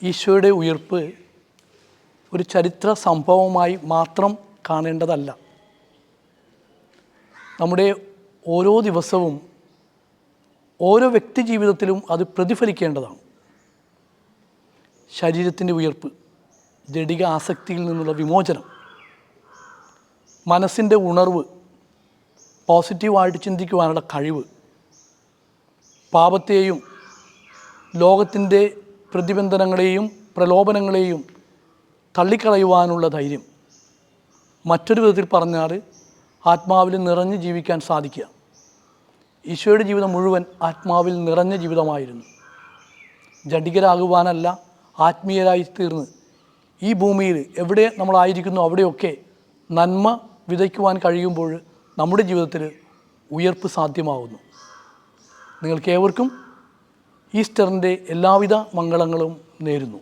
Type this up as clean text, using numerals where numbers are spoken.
ഈശോയുടെ ഉയിർപ്പ് ഒരു ചരിത്ര സംഭവമായി മാത്രം കാണേണ്ടതല്ല. നമ്മുടെ ഓരോ ദിവസവും ഓരോ വ്യക്തി ജീവിതത്തിലും അത് പ്രതിഫലിക്കേണ്ടതാണ്. ശരീരത്തിൻ്റെ ഉയിർപ്പ്, ജഡിക ആസക്തിയിൽ നിന്നുള്ള വിമോചനം, മനസ്സിൻ്റെ ഉണർവ്, പോസിറ്റീവായിട്ട് ചിന്തിക്കുവാനുള്ള കഴിവ്, പാപത്തെയും ലോകത്തിൻ്റെ പ്രതിബന്ധനങ്ങളെയും പ്രലോഭനങ്ങളെയും തള്ളിക്കളയുവാനുള്ള ധൈര്യം, മറ്റൊരു വിധത്തിൽ പറഞ്ഞാൽ ആത്മാവിൽ നിറഞ്ഞ് ജീവിക്കാൻ സാധിക്കുക. ഈശോയുടെ ജീവിതം മുഴുവൻ ആത്മാവിൽ നിറഞ്ഞ ജീവിതമായിരുന്നു. ജഡികരാകുവാനല്ല, ആത്മീയരായി തീർന്ന് ഈ ഭൂമിയിൽ എവിടെ നമ്മളായിരിക്കുന്നു അവിടെയൊക്കെ നന്മ വിതയ്ക്കുവാൻ കഴിയുമ്പോൾ നമ്മുടെ ജീവിതത്തിൽ ഉയർപ്പ് സാധ്യമാകുന്നു. നിങ്ങൾക്കേവർക്കും ഈസ്റ്ററിൻ്റെ എല്ലാവിധ മംഗളങ്ങളും നേരുന്നു.